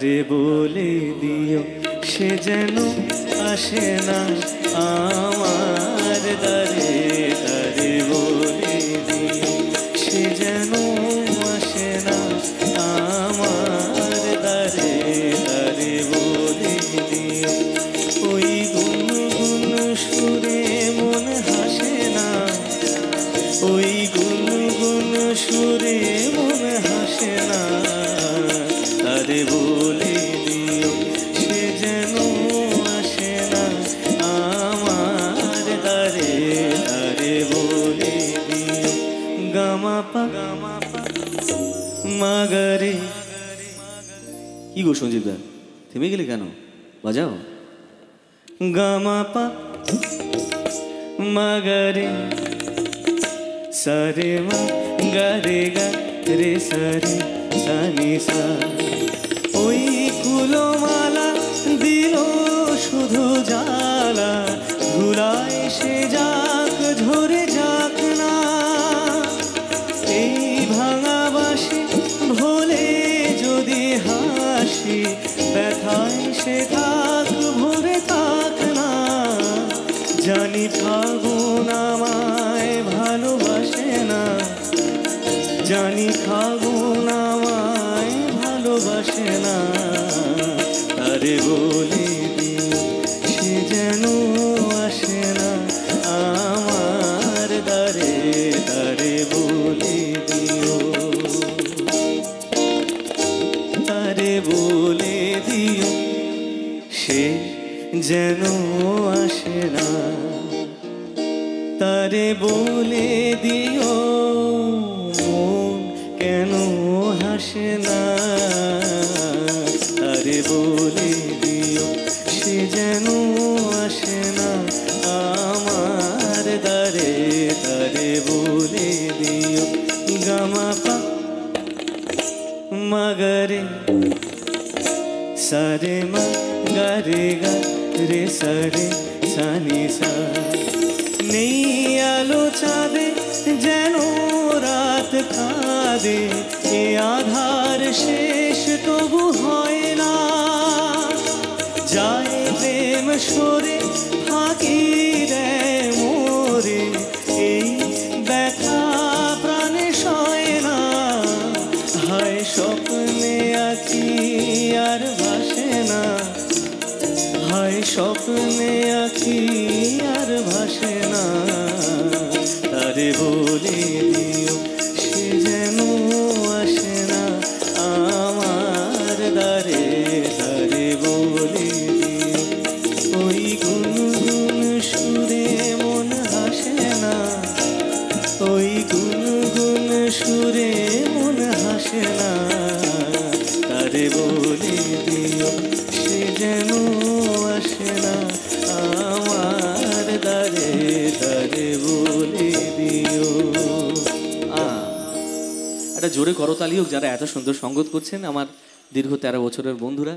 তারে বলে দিও সে যেন আসে না আমার দ্বারে। তারে বলে দিও সে যেন আসে না আমার দ্বারে। তারে বলে দিও ওই গুনগুন সুরে মন হাসে না, ওই গুনগুন সুরে মন হাসে না। তারে বলে দিও সে যেন আসে না আমার দ্বারে। তারে বলে দিও গামাপা মাগারে। কি গো সঞ্জীব দা, থেমে গেলে কেন? বাজাও। গামাপা মাগারে সারে মা গারে গা রে সারে সানি সা। ওই কুলমালা দিল শুধু জ্বালা, ধুলায় সে যাক ঝরে যাক না। এই ভাঙা বাঁশি ভোলে যদি হাসি, ব্যথায় সে থাক ভরে থাক না। জানি ফাগুন আমায় ভালোবাসে না, জানি ফাগুন আমায় ভালোবাসে না। তারে বলে দিও সে যেন আসে না আমার দ্বারে। তারে বলে দিও, তারে বলে দিও সে যেন আসে না। তারে বলে দিও মন কেন হাসে না। তারে বলে দিও সে যেন আসে না আমার দ্বারে। তারে বলে দিও গামাপা মাগারে সারে মা গারে গা রে সারে সানি সা। নেই আলো চাঁদে যেন রাত কাঁদে, এ আধার শেষ তবু হয় না। যায় প্রেম সরে ফাঁকি দেয় মোরে, এই ব্যথা প্রাণে সয় না। হায় স্বপ্নে আঁকি আর ভাসে না, হায় স্বপ্নে আঁকি আর ভাসে না। তারে বলে দিও সে যেন আসে না আমার দ্বারে। তারে বলে দিও ওই গুনগুন সুরে মন হাসে না, ওই গুনগুন সুরে মন হাসে না। তারে বলে দিও সে যেন আসে না আমার দ্বারে। তারে বলে দিও। একটা জোরে করতালি হোক যারা এত সুন্দর সঙ্গত করছেন, আমার দীর্ঘ 13 বছরের বন্ধুরা।